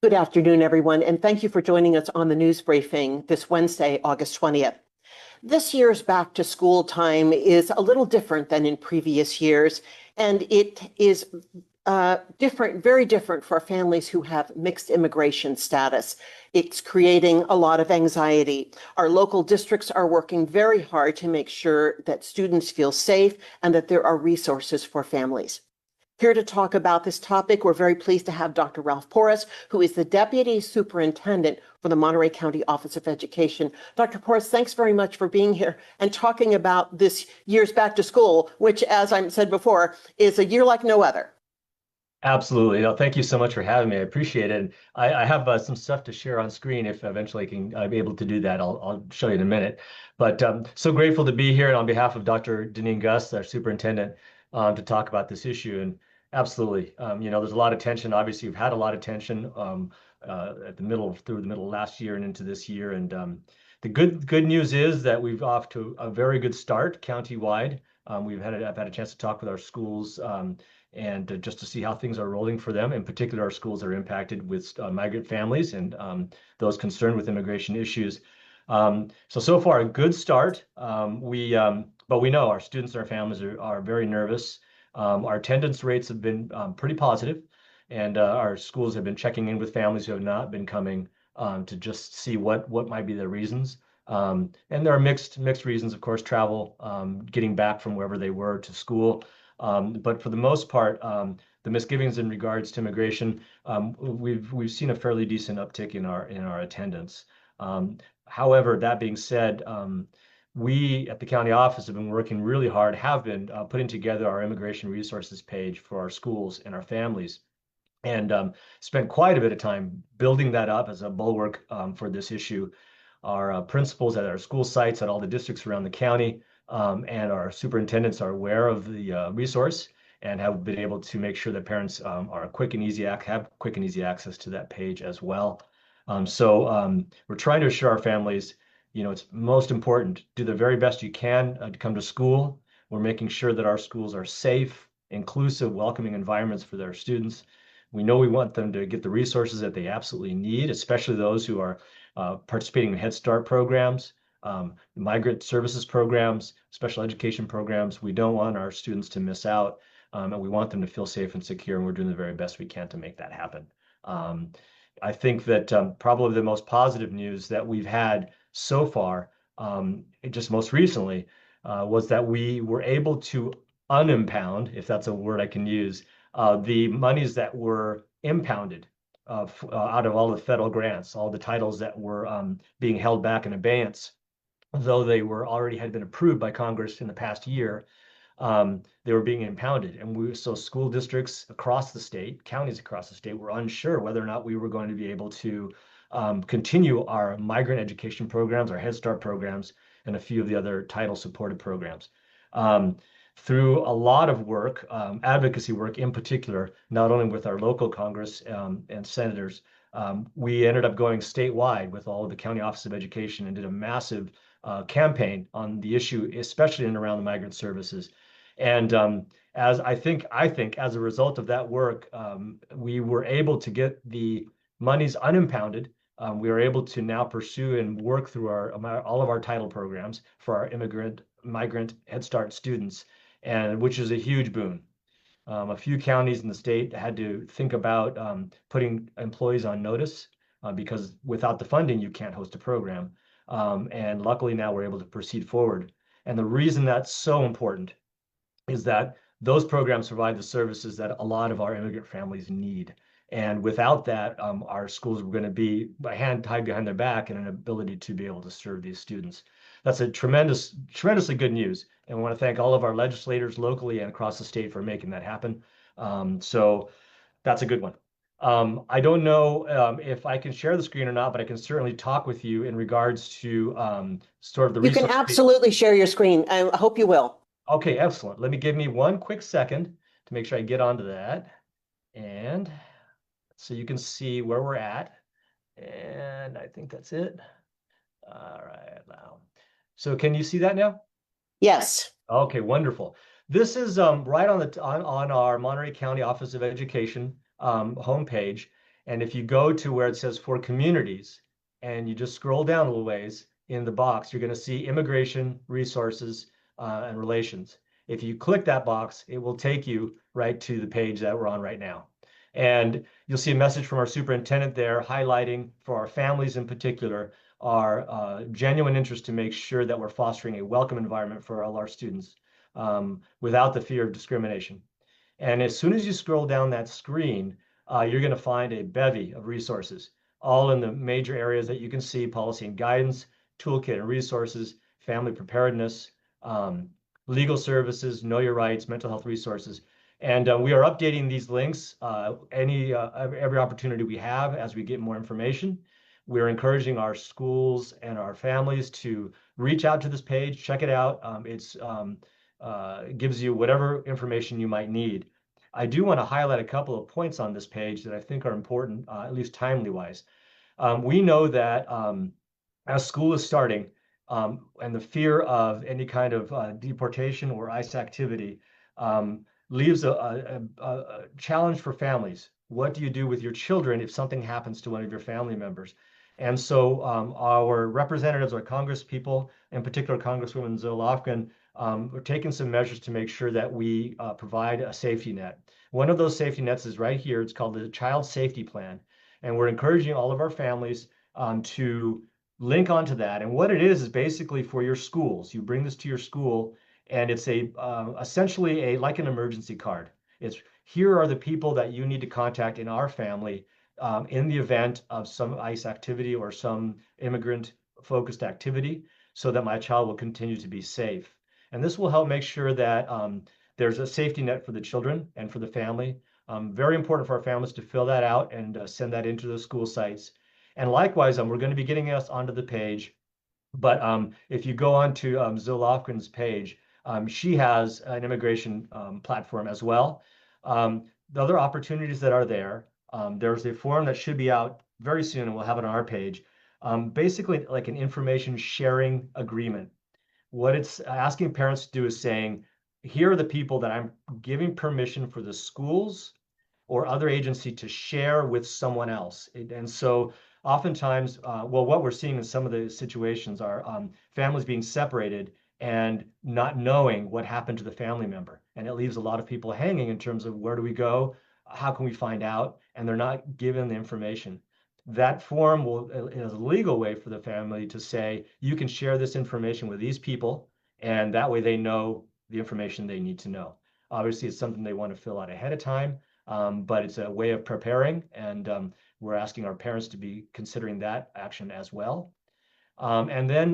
Good afternoon, everyone, and thank you for joining us on the news briefing this Wednesday, August 20th. This year's back to school time is a little different than in previous years, and it is different, very different for families who have mixed immigration status. It's creating a lot of anxiety. Our local districts are working very hard to make sure that students feel safe and that there are resources for families. Here to talk about this topic, we're very pleased to have Dr. Ralph Porras, who is the Deputy Superintendent for the Monterey County Office of Education. Dr. Porras, thanks very much for being here and talking about this year's back to school, which, as I said before, is a year like no other. Absolutely. No, thank you so much for having me. I appreciate it. I have some stuff to share on screen if eventually I'm able to do that. I'll show you in a minute. But so grateful to be here and on behalf of Dr. Deneen Gus, our superintendent, to talk about this issue. And absolutely, there's a lot of tension. Obviously, we've had a lot of tension through the middle of last year and into this year. And the good news is that we've off to a very good start countywide. I've had a chance to talk with our schools. And just to see how things are rolling for them. In particular, our schools are impacted with migrant families and those concerned with immigration issues. So far, a good start. But we know our students and our families are very nervous. Our attendance rates have been pretty positive, and our schools have been checking in with families who have not been coming to just see what might be their reasons. And there are mixed reasons, of course, travel, getting back from wherever they were to school. But for the most part, the misgivings in regards to immigration, we've seen a fairly decent uptick in our attendance. However, that being said, we at the county office have been working really hard, have been putting together our immigration resources page for our schools and our families, and spent quite a bit of time building that up as a bulwark for this issue. Our principals at our school sites at all the districts around the county and our superintendents are aware of the resource and have been able to make sure that parents have quick and easy access to that page as well. We're trying to assure our families, it's most important, do the very best you can to come to school. We're making sure that our schools are safe, inclusive, welcoming environments for their students. We know we want them to get the resources that they absolutely need, especially those who are participating in Head Start programs, migrant services programs, special education programs. We don't want our students to miss out, and we want them to feel safe and secure, and we're doing the very best we can to make that happen. I think that probably the most positive news that we've had so far, just most recently, was that we were able to unimpound, if that's a word I can use, the monies that were impounded out of all the federal grants, all the titles that were being held back in abeyance, though they had been approved by Congress in the past year. They were being impounded, and so school districts across the state, counties across the state, were unsure whether or not we were going to be able to continue our migrant education programs, our Head Start programs, and a few of the other title supported programs. Through a lot of work, advocacy work in particular, not only with our local Congress and senators, we ended up going statewide with all of the County Office of Education and did a massive campaign on the issue, especially in and around the migrant services. And as I think as a result of that work, we were able to get the monies unimpounded. We are able to now pursue and work through all of our title programs for our migrant Head Start students, and which is a huge boon. A few counties in the state had to think about putting employees on notice because without the funding, you can't host a program. And luckily now we're able to proceed forward. And the reason that's so important is that those programs provide the services that a lot of our immigrant families need. And without that, our schools were going to be a hand tied behind their back and an ability to be able to serve these students. That's a tremendously good news. And I want to thank all of our legislators locally and across the state for making that happen. So that's a good one. I don't know if I can share the screen or not, but I can certainly talk with you in regards to sort of the resource. You can absolutely share your screen. I hope you will. Okay, excellent. Give me one quick second to make sure I get onto that. And so you can see where we're at. And I think that's it. All right, now. So can you see that now? Yes. Okay, wonderful. This is right on our Monterey County Office of Education homepage. And if you go to where it says for communities and you just scroll down a little ways in the box, you're going to see immigration, resources, and relations. If you click that box, it will take you right to the page that we're on right now. And you'll see a message from our superintendent there highlighting for our families in particular our genuine interest to make sure that we're fostering a welcome environment for all our students without the fear of discrimination. And as soon as you scroll down that screen, you're going to find a bevy of resources, all in the major areas that you can see: policy and guidance, toolkit and resources, family preparedness, legal services, know your rights, mental health resources. And we are updating these links every opportunity we have as we get more information. We're encouraging our schools and our families to reach out to this page, check it out. It gives you whatever information you might need. I do want to highlight a couple of points on this page that I think are important, at least timely wise. We know that as school is starting, and the fear of any kind of deportation or ICE activity leaves a challenge for families. What do you do with your children if something happens to one of your family members? And so our representatives, our Congress people, in particular Congresswoman Zoe Lofgren, are taking some measures to make sure that we provide a safety net. One of those safety nets is right here. It's called the Child Safety Plan. And we're encouraging all of our families to link onto that. And what it is basically for your schools. You bring this to your school, and it's essentially like an emergency card. It's here are the people that you need to contact in our family in the event of some ICE activity or some immigrant-focused activity, so that my child will continue to be safe. And this will help make sure that there's a safety net for the children and for the family. Very important for our families to fill that out and send that into the school sites. And likewise, we're going to be getting us onto the page. But if you go on to Zoe Lofgren's page, she has an immigration platform as well. The other opportunities that are there, there's a form that should be out very soon, and we'll have it on our page. Basically, like an information sharing agreement. What it's asking parents to do is saying, here are the people that I'm giving permission for the schools or other agency to share with someone else. And so oftentimes, what we're seeing in some of the situations are families being separated and not knowing what happened to the family member. And it leaves a lot of people hanging in terms of where do we go? How can we find out? And they're not given the information. That form is a legal way for the family to say, you can share this information with these people, and that way they know the information they need to know. Obviously, it's something they want to fill out ahead of time, but it's a way of preparing, and we're asking our parents to be considering that action as well. And then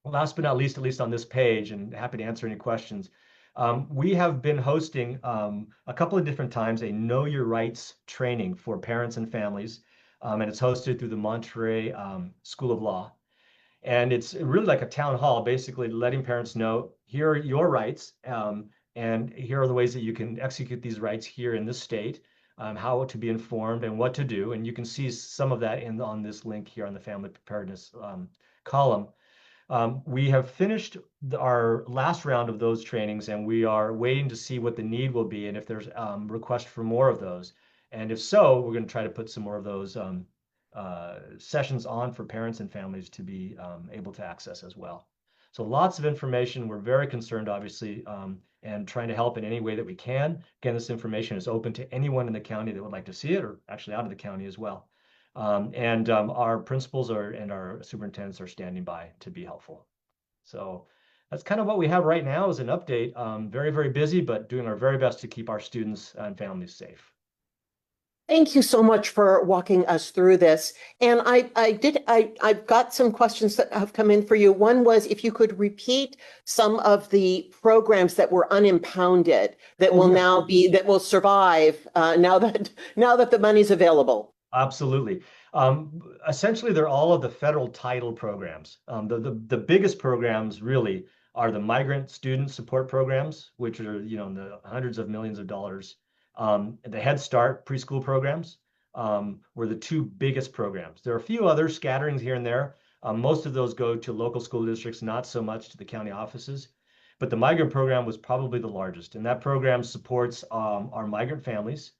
last but not least, at least on this page, and happy to answer any questions, we have been hosting a couple of different times a Know Your Rights training for parents and families, and it's hosted through the Monterey School of Law. And it's really like a town hall, basically letting parents know, here are your rights, and here are the ways that you can execute these rights here in this state, how to be informed and what to do. And you can see some of that on this link here on the family preparedness column. We have finished our last round of those trainings, and we are waiting to see what the need will be and if there's requests for more of those. And if so, we're going to try to put some more of those sessions on for parents and families to be able to access as well. So lots of information. We're very concerned, obviously, and trying to help in any way that we can. Again, this information is open to anyone in the county that would like to see it, or actually out of the county as well. Our principals and our superintendents are standing by to be helpful. So that's kind of what we have right now as an update. Very, very busy, but doing our very best to keep our students and families safe. Thank you so much for walking us through this. And I've got some questions that have come in for you. One was if you could repeat some of the programs that were unimpounded that will survive now that the money's available. Absolutely. Essentially, they're all of the federal title programs. The biggest programs really are the migrant student support programs, which are in the hundreds of millions of dollars. The Head Start preschool programs were the two biggest programs. There are a few other scatterings here and there. Most of those go to local school districts, not so much to the county offices. But the migrant program was probably the largest, and that program supports our migrant families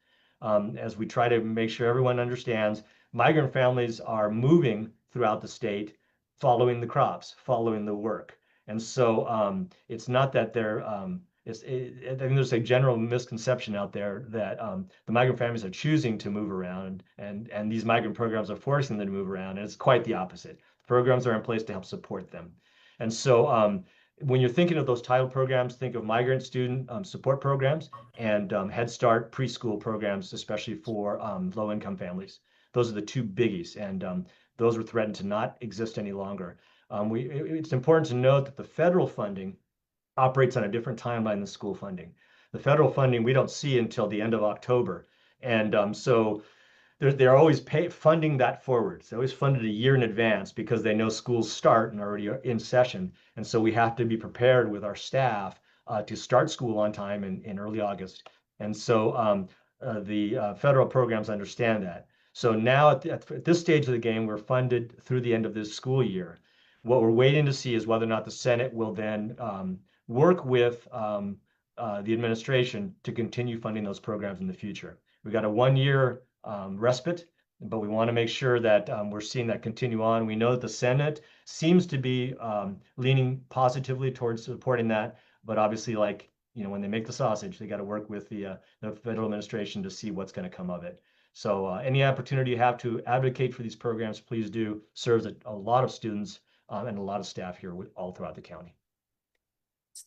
as we try to make sure everyone understands, migrant families are moving throughout the state, following the crops, following the work. And so it's not that I think there's a general misconception out there that the migrant families are choosing to move around, and these migrant programs are forcing them to move around. And it's quite the opposite. Programs are in place to help support them. And so when you're thinking of those title programs, think of migrant student support programs and Head Start preschool programs, especially for low-income families. Those are the two biggies, and those were threatened to not exist any longer. It's important to note that the federal funding operates on a different timeline than school funding. The federal funding we don't see until the end of October, and so they're always funding that forward. It's always funded a year in advance because they know schools start and already are in session, and so we have to be prepared with our staff to start school on time in early August. And so the federal programs understand that. So now at this stage of the game, we're funded through the end of this school year. What we're waiting to see is whether or not the Senate will then work with the administration to continue funding those programs in the future. We got a 1 year respite, but we want to make sure that we're seeing that continue on. We know that the Senate seems to be leaning positively towards supporting that, but obviously, like when they make the sausage, they got to work with the federal administration to see what's going to come of it. So any opportunity you have to advocate for these programs, please do. Serves a lot of students and a lot of staff here all throughout the county.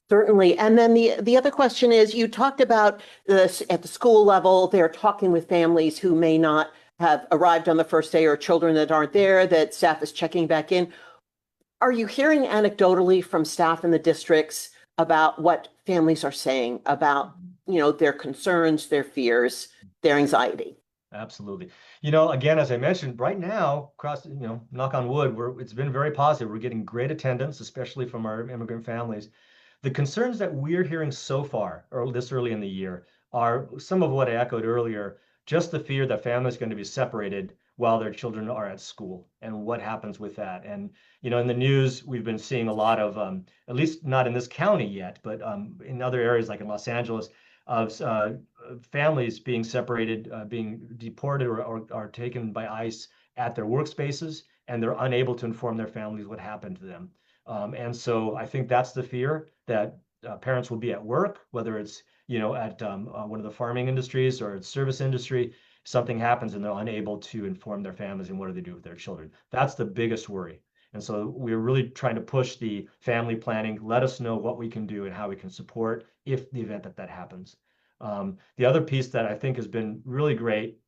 Certainly. And then the other question is, you talked about this at the school level, they're talking with families who may not have arrived on the first day or children that aren't there, that staff is checking back in. Are you hearing anecdotally from staff in the districts about what families are saying about, their concerns, their fears, their anxiety? Absolutely. Again, as I mentioned, right now, across, knock on wood, it's been very positive. We're getting great attendance, especially from our immigrant families. The concerns that we're hearing so far, or this early in the year, are some of what I echoed earlier, just the fear that families are going to be separated while their children are at school and what happens with that. And, in the news, we've been seeing a lot of, at least not in this county yet, but in other areas like in Los Angeles, of families being separated, being deported or taken by ICE at their workspaces, and they're unable to inform their families what happened to them. And so I think that's the fear, that parents will be at work, whether it's at one of the farming industries or service industry, something happens and they're unable to inform their families, and what do they do with their children? That's the biggest worry. And so we're really trying to push the family planning. Let us know what we can do and how we can support if the event that happens. The other piece that I think has been really great,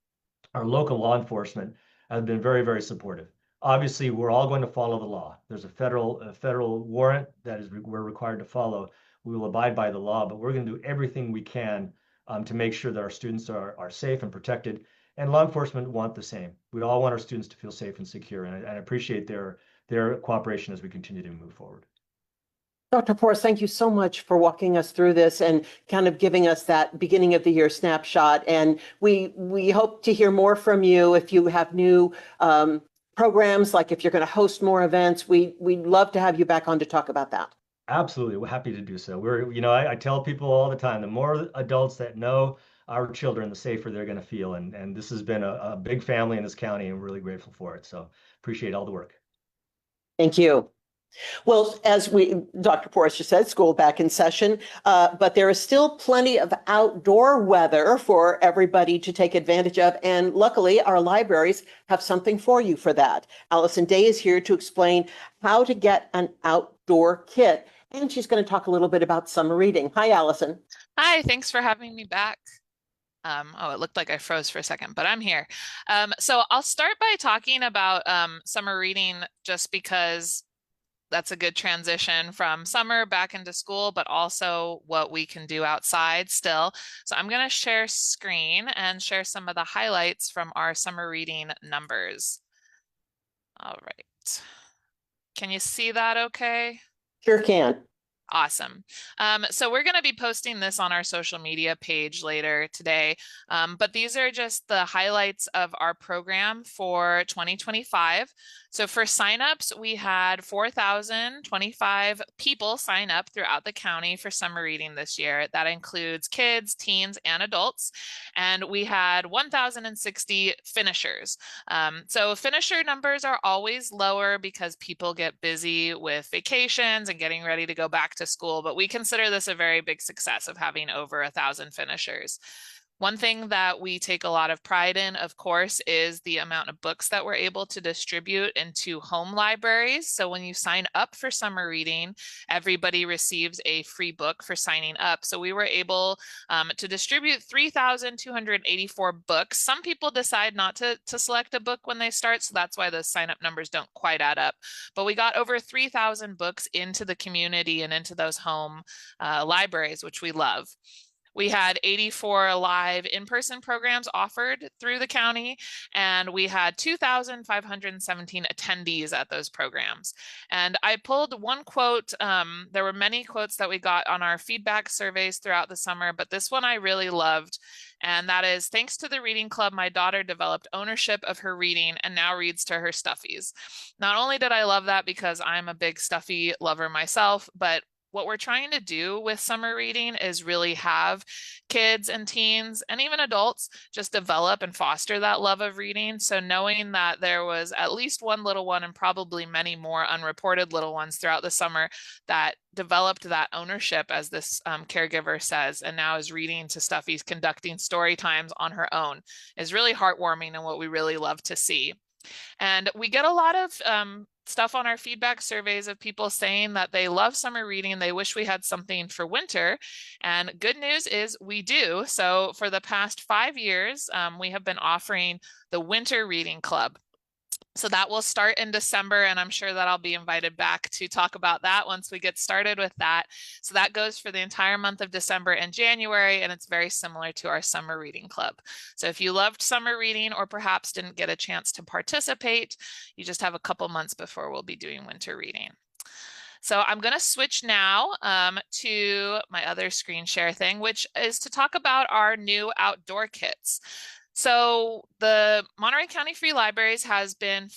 our local law enforcement has been very, very supportive. Obviously, we're all going to follow the law. There's a federal warrant that we're required to follow. We will abide by the law, but we're going to do everything we can to make sure that our students are safe and protected. And law enforcement want the same. We all want our students to feel safe and secure, and I appreciate their cooperation as we continue to move forward. Dr. Porras, thank you so much for walking us through this and kind of giving us that beginning of the year snapshot. And we hope to hear more from you if you have new programs, like if you're going to host more events. We'd love to have you back on to talk about that. Absolutely. We're happy to do so. I tell people all the time, the more adults that know our children, the safer they're going to feel. And this has been a big family in this county, and we're really grateful for it. So appreciate all the work. Thank you. Well, as Dr. Porras just said, school back in session, but there is still plenty of outdoor weather for everybody to take advantage of. And luckily, our libraries have something for you for that. Alison Day is here to explain how to get an outdoor kit. And she's going to talk a little bit about summer reading. Hi, Alison. Hi, thanks for having me back. It looked like I froze for a second, but I'm here. So I'll start by talking about summer reading, just because that's a good transition from summer back into school, but also what we can do outside still. So I'm going to share screen and share some of the highlights from our summer reading numbers. All right. Can you see that okay? Sure can. Awesome. So we're going to be posting this on our social media page later today, but these are just the highlights of our program for 2025. So for signups, we had 4,025 people sign up throughout the county for summer reading this year. That includes kids, teens, and adults. And we had 1,060 finishers. So finisher numbers are always lower because people get busy with vacations and getting ready to go back to school, but we consider this a very big success of having over 1,000 finishers. One thing that we take a lot of pride in, of course, is the amount of books that we're able to distribute into home libraries. So when you sign up for summer reading, everybody receives a free book for signing up. So we were able to distribute 3,284 books. Some people decide not to select a book when they start, so that's why the sign up numbers don't quite add up. But we got over 3,000 books into the community and into those home libraries, which we love. We had 84 live in-person programs offered through the county, and we had 2,517 attendees at those programs. And I pulled one quote. There were many quotes that we got on our feedback surveys throughout the summer, but this one I really loved. And that is, thanks to the reading club, my daughter developed ownership of her reading and now reads to her stuffies. Not only did I love that because I'm a big stuffy lover myself, but what we're trying to do with summer reading is really have kids and teens and even adults just develop and foster that love of reading. So knowing that there was at least one little one and probably many more unreported little ones throughout the summer that developed that ownership, as this caregiver says, and now is reading to stuffies, conducting story times on her own, is really heartwarming and what we really love to see. And we get a lot of stuff on our feedback surveys of people saying that they love summer reading. They wish we had something for winter. And good news is we do. So for the past 5 years, we have been offering the Winter Reading Club. So that will start in December, and I'm sure that I'll be invited back to talk about that once we get started with that. So that goes for the entire month of December and January, and it's very similar to our summer reading club. So if you loved summer reading or perhaps didn't get a chance to participate, you just have a couple months before we'll be doing winter reading. So I'm going to switch now to my other screen share thing, which is to talk about our new outdoor kits. So the Monterey County Free Libraries has been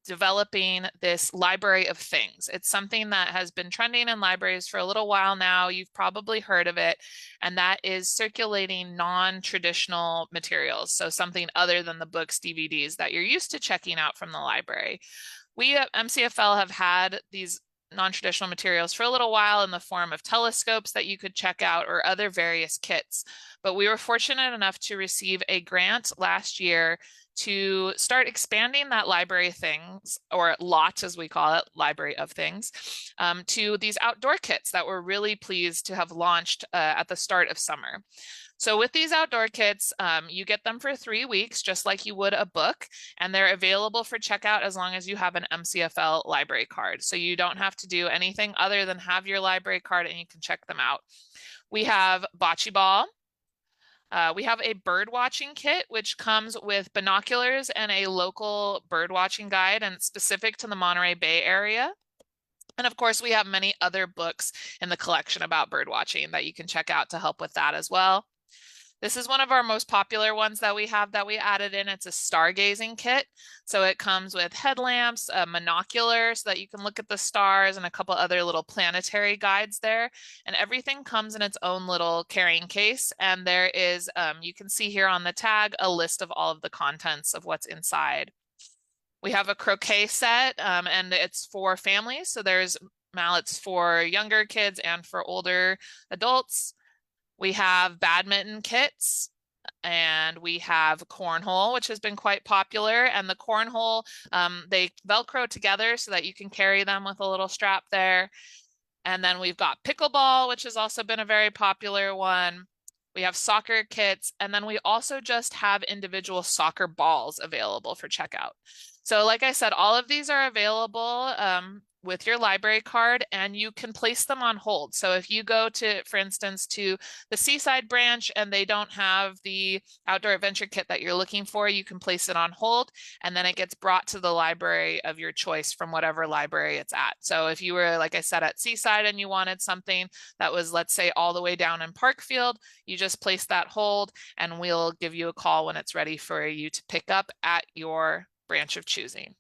developing this library of things. It's something that has been trending in libraries for a little while now. You've probably heard of it, and that is circulating non-traditional materials. So something other than the books, DVDs that you're used to checking out from the library. We at MCFL have had these non-traditional materials for a little while in the form of telescopes that you could check out or other various kits. But we were fortunate enough to receive a grant last year to start expanding that library of things, or lot as we call it, library of things, to these outdoor kits that we're really pleased to have launched at the start of summer. So with these outdoor kits, you get them for 3 weeks, just like you would a book, and they're available for checkout as long as you have an MCFL library card. So you don't have to do anything other than have your library card and you can check them out. We have bocce ball. We have a bird watching kit, which comes with binoculars and a local bird watching guide, and it's specific to the Monterey Bay area. And of course, we have many other books in the collection about bird watching that you can check out to help with that as well. This is one of our most popular ones that we have that we added in. It's a stargazing kit. So it comes with headlamps, a monocular so that you can look at the stars, and a couple other little planetary guides there. And everything comes in its own little carrying case. And there is, you can see here on the tag, a list of all of the contents of what's inside. We have a croquet set, and it's for families. So there's mallets for younger kids and for older adults. We have badminton kits, and we have cornhole, which has been quite popular. And the cornhole, they Velcro together so that you can carry them with a little strap there. And then we've got pickleball, which has also been a very popular one. We have soccer kits, and then we also just have individual soccer balls available for checkout. So like I said, all of these are available with your library card, and you can place them on hold. So if you go to, for instance, to the Seaside branch and they don't have the outdoor adventure kit that you're looking for, you can place it on hold, and then it gets brought to the library of your choice from whatever library it's at. So if you were, like I said, at Seaside and you wanted something that was, let's say, all the way down in Parkfield, you just place that hold and we'll give you a call when it's ready for you to pick up at your branch of choosing.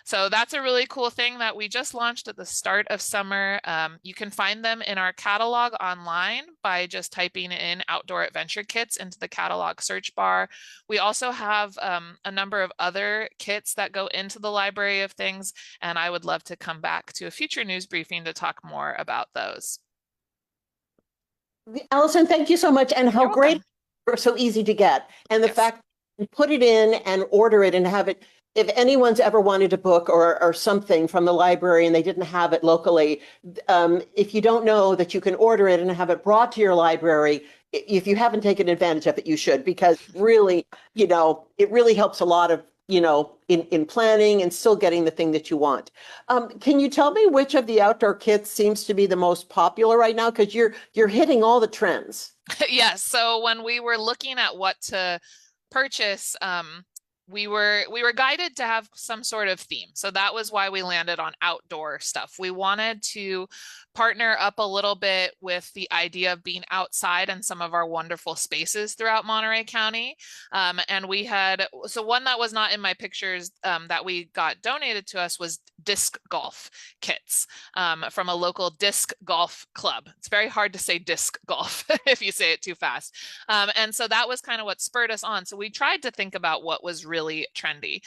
So that's a really cool thing that we just launched at the start of summer. You can find them in our catalog online by just typing in outdoor adventure kits into the catalog search bar. We also have a number of other kits that go into the library of things, and I would love to come back to a future news briefing to talk more about those. Alison, thank you so much. And how You're great, welcome. are so easy to get. And the Yes. fact you put it in and order it and have it, if anyone's ever wanted a book or something from the library and they didn't have it locally, if you don't know that you can order it and have it brought to your library, if you haven't taken advantage of it, you should, because really, it really helps a lot of, in planning and still getting the thing that you want. Can you tell me which of the outdoor kits seems to be the most popular right now? Because you're hitting all the trends. Yes. So when we were looking at what to purchase, we were guided to have some sort of theme. So that was why we landed on outdoor stuff. We wanted to partner up a little bit with the idea of being outside in some of our wonderful spaces throughout Monterey County. And we had, so one that was not in my pictures that we got donated to us was disc golf kits from a local disc golf club. It's very hard to say disc golf if you say it too fast. And so that was kind of what spurred us on. So we tried to think about what was really trendy.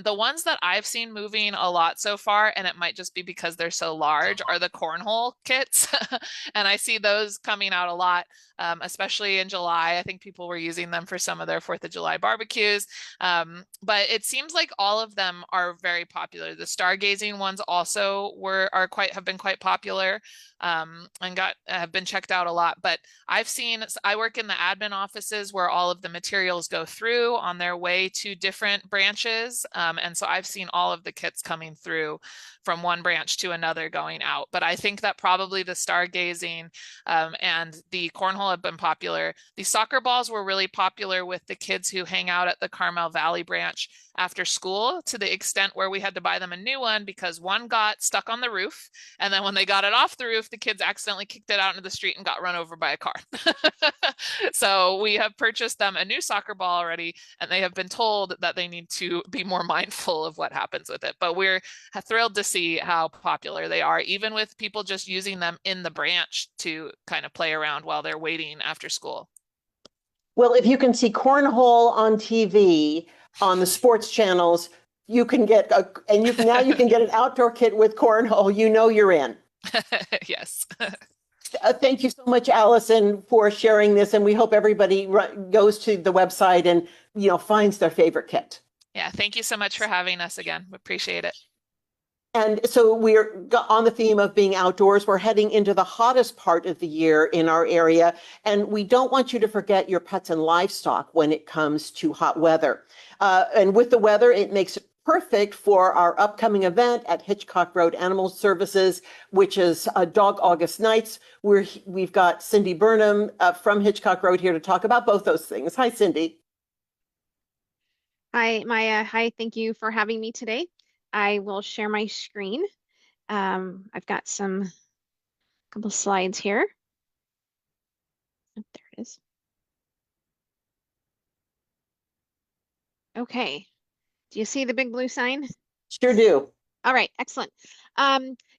The ones that I've seen moving a lot so far, and it might just be because they're so large, are the cornhole kits. And I see those coming out a lot, especially in July. I think people were using them for some of their 4th of July barbecues. But it seems like all of them are very popular. The stargazing ones also have been quite popular, and have been checked out a lot. But I work in the admin offices where all of the materials go through on their way to different branches. And so I've seen all of the kits coming through from one branch to another going out. But I think that probably the stargazing and the cornhole have been popular. The soccer balls were really popular with the kids who hang out at the Carmel Valley branch after school, to the extent where we had to buy them a new one because one got stuck on the roof. And then when they got it off the roof, the kids accidentally kicked it out into the street and got run over by a car. So we have purchased them a new soccer ball already, and they have been told that they need to be more mindful of what happens with it. But we're thrilled to see how popular they are, even with people just using them in the branch to kind of play around while they're waiting after school. Well, if you can see cornhole on TV on the sports channels, you can get you can get an outdoor kit with cornhole. You're in. Yes. Thank you so much, Alison, for sharing this, and we hope everybody goes to the website and finds their favorite kit. Yeah, thank you so much for having us again. We appreciate it. And so we're on the theme of being outdoors. We're heading into the hottest part of the year in our area, and we don't want you to forget your pets and livestock when it comes to hot weather. And with the weather, it makes it perfect for our upcoming event at Hitchcock Road Animal Services, which is Dog August Nights. We've got Cindy Burnham from Hitchcock Road here to talk about both those things. Hi, Cindy. Hi, Maya. Hi, thank you for having me today. I will share my screen. I've got couple slides here. Oh, there it is. Okay. Do you see the big blue sign? Sure do. All right, excellent.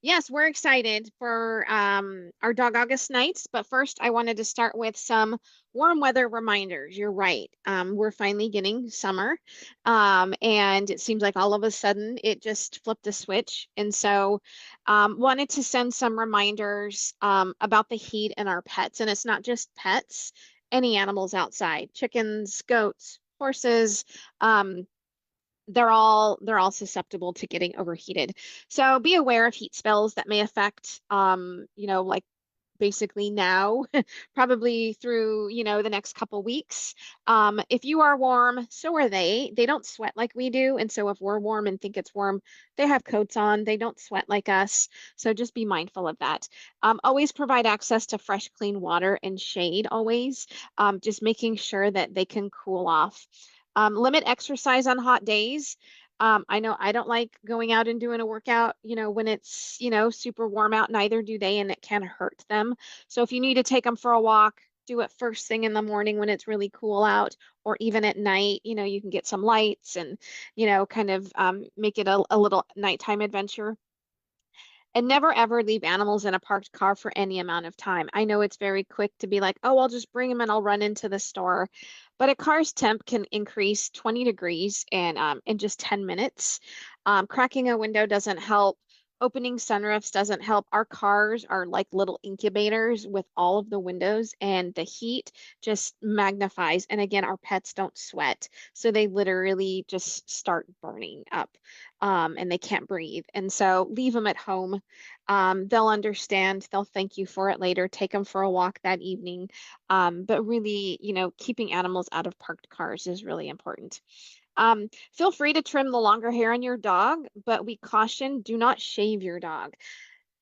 Yes, we're excited for our Dog August Nights, but first I wanted to start with some warm weather reminders. You're right. We're finally getting summer, and it seems like all of a sudden it just flipped a switch. And so wanted to send some reminders about the heat in our pets. And it's not just pets, any animals outside, chickens, goats, horses, they're all susceptible to getting overheated. So be aware of heat spells that may affect, like basically now, probably through, the next couple weeks. If you are warm, so are they. They don't sweat like we do. And so if we're warm and think it's warm, they have coats on. They don't sweat like us. So just be mindful of that. Always provide access to fresh, clean water and shade always. Just making sure that they can cool off. Limit exercise on hot days. I know I don't like going out and doing a workout, when it's, super warm out, neither do they, and it can hurt them. So if you need to take them for a walk, do it first thing in the morning when it's really cool out, or even at night, you can get some lights and, kind of make it a little nighttime adventure. And never ever leave animals in a parked car for any amount of time. I know it's very quick to be like, oh, I'll just bring them and I'll run into the store. But a car's temp can increase 20 degrees in just 10 minutes. Cracking a window doesn't help. Opening sunroofs doesn't help. Our cars are like little incubators with all of the windows, and the heat just magnifies. And again, our pets don't sweat, so they literally just start burning up, and they can't breathe. And so leave them at home. They'll understand. They'll thank you for it later. Take them for a walk that evening. But really, keeping animals out of parked cars is really important. Feel free to trim the longer hair on your dog, but we caution, do not shave your dog.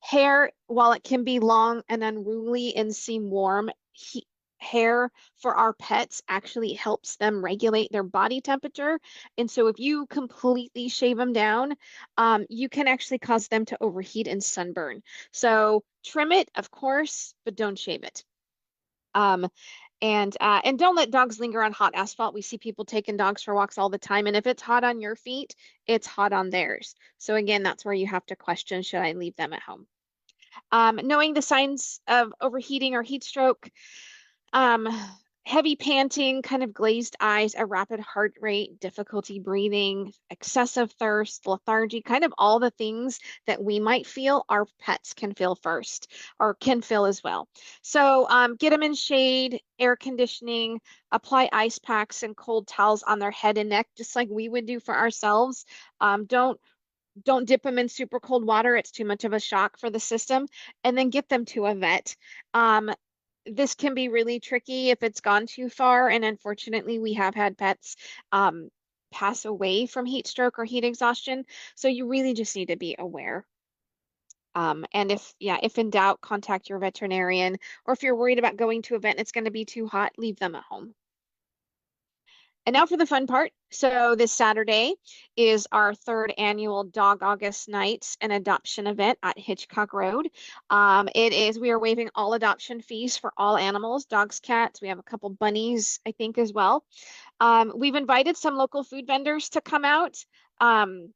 Hair, while it can be long and unruly and seem warm, hair for our pets actually helps them regulate their body temperature. And so if you completely shave them down, you can actually cause them to overheat and sunburn. So trim it, of course, but don't shave it. And don't let dogs linger on hot asphalt. We see people taking dogs for walks all the time. And if it's hot on your feet, it's hot on theirs. So again, that's where you have to question, should I leave them at home? Knowing the signs of overheating or heat stroke, heavy panting, kind of glazed eyes, a rapid heart rate, difficulty breathing, excessive thirst, lethargy, kind of all the things that we might feel, our pets can feel first, or can feel as well. So get them in shade, air conditioning, apply ice packs and cold towels on their head and neck, just like we would do for ourselves. Don't dip them in super cold water. It's too much of a shock for the system. And then get them to a vet. This can be really tricky if it's gone too far. And unfortunately, we have had pets pass away from heat stroke or heat exhaustion. So you really just need to be aware. And if in doubt, contact your veterinarian. Or if you're worried about going to a vet and it's going to be too hot, leave them at home. And now for the fun part. So this Saturday is our 3rd annual Dog August Nights and Adoption event at Hitchcock Road. We are waiving all adoption fees for all animals, dogs, cats. We have a couple bunnies, I think, as well. We've invited some local food vendors to come out. We'll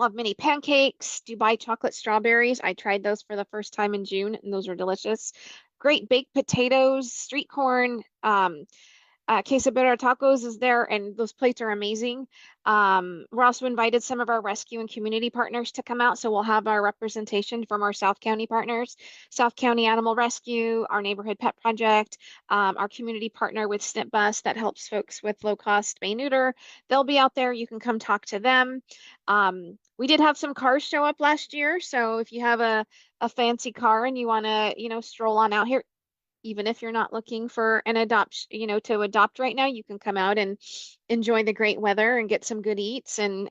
have mini pancakes, Dubai chocolate strawberries. I tried those for the first time in June, and those are delicious. Great baked potatoes, street corn, quesadilla tacos is there, and those plates are amazing. We're also invited some of our rescue and community partners to come out, so we'll have our representation from our South County partners, South County Animal Rescue, our Neighborhood Pet Project, our community partner with Snip Bus that helps folks with low-cost spay-neuter. They'll be out there. You can come talk to them. We did have some cars show up last year, so if you have a fancy car and you want to, stroll on out here, even if you're not looking for an to adopt right now, you can come out and enjoy the great weather and get some good eats and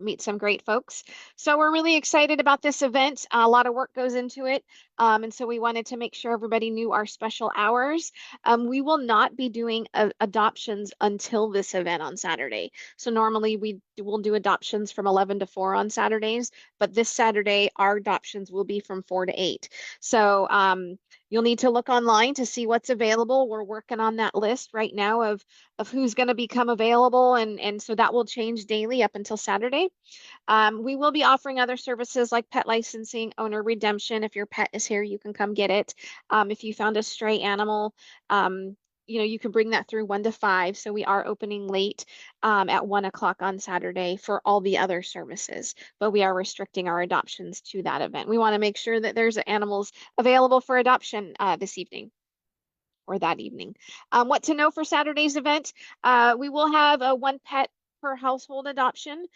meet some great folks. So we're really excited about this event. A lot of work goes into it. And so we wanted to make sure everybody knew our special hours. We will not be doing adoptions until this event on Saturday. So normally we will do adoptions from 11 to 4 on Saturdays, but this Saturday our adoptions will be from 4 to 8. So you'll need to look online to see what's available. We're working on that list right now of who's going to become available. And so that will change daily up until Saturday. We will be offering other services like pet licensing, owner redemption. If your pet is here, you can come get it. If you found a stray animal, you can bring that through 1 to 5. So we are opening late at 1 o'clock on Saturday for all the other services, but we are restricting our adoptions to that event. We want to make sure that there's animals available for adoption this evening or that evening. What to know for Saturday's event? We will have a 1 pet per household adoption.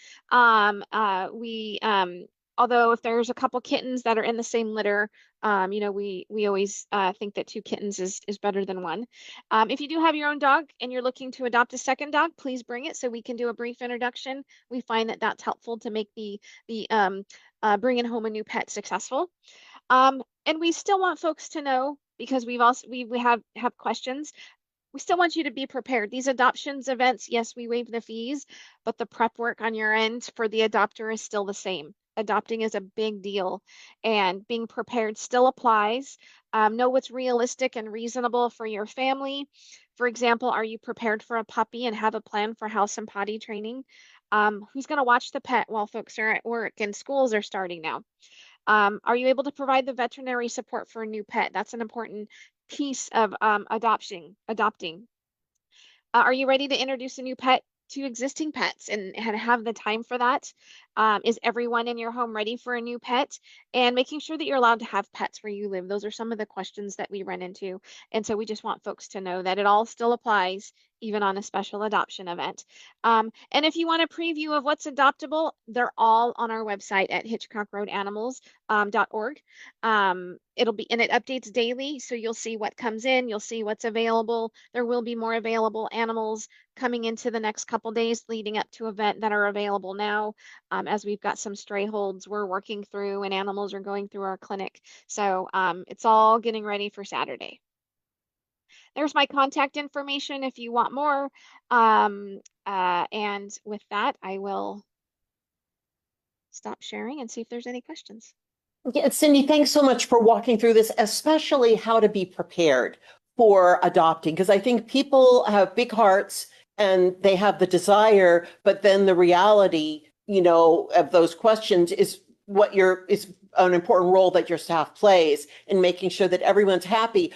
although if there's a couple kittens that are in the same litter, you know, we always think that 2 kittens is better than 1. If you do have your own dog and you're looking to adopt a second dog, please bring it so we can do a brief introduction. We find that that's helpful to make the bringing home a new pet successful. And we still want folks to know, because we have questions. We still want you to be prepared. These adoptions events, yes, we waive the fees, but the prep work on your end for the adopter is still the same. Adopting is a big deal, and being prepared still applies. Know what's realistic and reasonable for your family. For example, are you prepared for a puppy and have a plan for house and potty training? Who's going to watch the pet while folks are at work and schools are starting now? Are you able to provide the veterinary support for a new pet? That's an important piece of adopting. Are you ready to introduce a new pet to existing pets and have the time for that? Is everyone in your home ready for a new pet? And making sure that you're allowed to have pets where you live. Those are some of the questions that we run into. And so we just want folks to know that it all still applies, even on a special adoption event. And if you want a preview of what's adoptable, they're all on our website at hitchcockroadanimals.org. And it updates daily, so you'll see what comes in, you'll see what's available. There will be more available animals coming into the next couple days leading up to event that are available now, as we've got some stray holds we're working through and animals are going through our clinic. So it's all getting ready for Saturday. There's my contact information if you want more. And with that, I will stop sharing and see if there's any questions. Yeah, Cindy, thanks so much for walking through this, especially how to be prepared for adopting, because I think people have big hearts and they have the desire, but then the reality, you know, of those questions is is an important role that your staff plays in making sure that everyone's happy.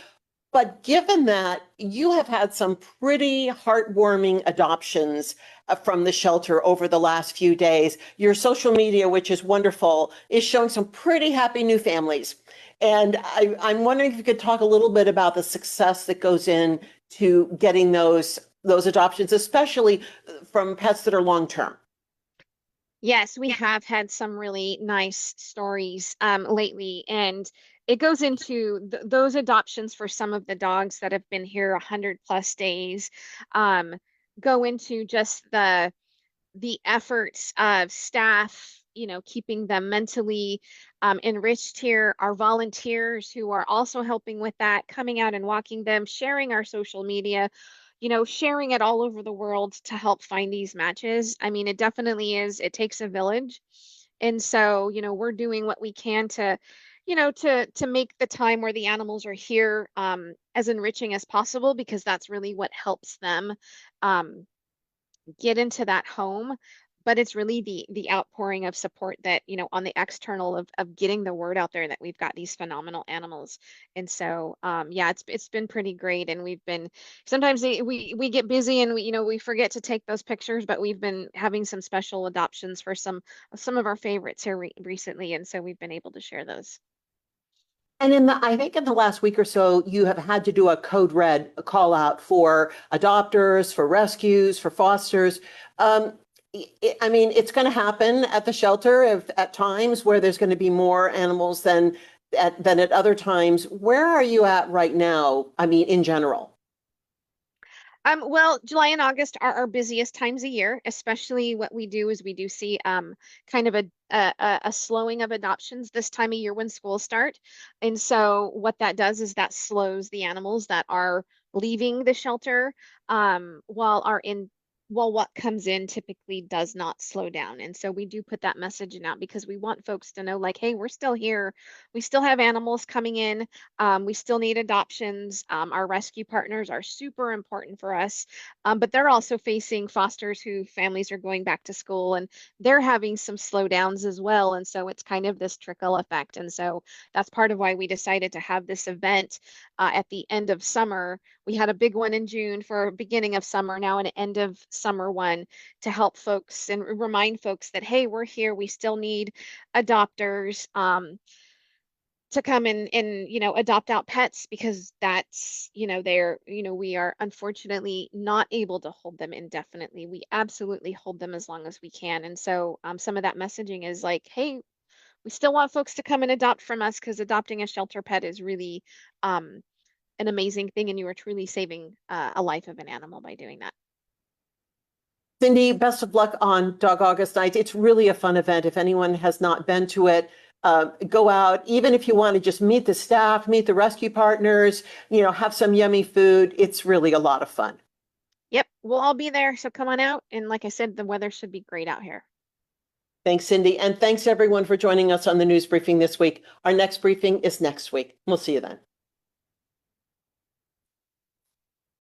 But given that you have had some pretty heartwarming adoptions from the shelter over the last few days, your social media, which is wonderful, is showing some pretty happy new families. And I'm wondering if you could talk a little bit about the success that goes in to getting those adoptions, especially from pets that are long-term. Yes, we have had some really nice stories lately, and it goes into those adoptions for some of the dogs that have been here 100+ days. Go into just the efforts of staff, you know, keeping them mentally enriched here. Our volunteers who are also helping with that, coming out and walking them, sharing our social media, you know, sharing it all over the world to help find these matches. I mean, it definitely is, it takes a village. And so, you know, we're doing what we can to, you know, to make the time where the animals are here as enriching as possible, because that's really what helps them get into that home. But it's really the outpouring of support that, you know, on the external of getting the word out there that we've got these phenomenal animals. And so yeah, it's been pretty great. And we've been, sometimes we get busy and we, you know, we forget to take those pictures, but we've been having some special adoptions for some of our favorites here recently, and so we've been able to share those. And I think in the last week or so, you have had to do a code red call out for adopters, for rescues, for fosters. I mean, it's going to happen at the shelter at times where there's going to be more animals than at other times. Where are you at right now? I mean, in general. Well, July and August are our busiest times a year, especially what we do is we do see kind of a slowing of adoptions this time of year when schools start. And so what that does is that slows the animals that are leaving the shelter while what comes in typically does not slow down. And so we do put that messaging out because we want folks to know, like, hey, we're still here. We still have animals coming in. We still need adoptions. Our rescue partners are super important for us, but they're also facing fosters who families are going back to school and they're having some slowdowns as well. And so it's kind of this trickle effect. And so that's part of why we decided to have this event at the end of summer. We had a big one in June for beginning of summer, now an end of summer one, to help folks and remind folks that, hey, we're here. We still need adopters to come and, you know, adopt out pets, because that's, you know, we are unfortunately not able to hold them indefinitely. We absolutely hold them as long as we can. And so some of that messaging is like, hey, we still want folks to come and adopt from us because adopting a shelter pet is really an amazing thing, and you are truly saving a life of an animal by doing that. Cindy, best of luck on Dog August night. It's really a fun event. If anyone has not been to it, go out. Even if you want to just meet the staff, meet the rescue partners, have some yummy food. It's really a lot of fun. Yep, we'll all be there. So come on out. And like I said, the weather should be great out here. Thanks, Cindy. And thanks everyone for joining us on the news briefing this week. Our next briefing is next week. We'll see you then.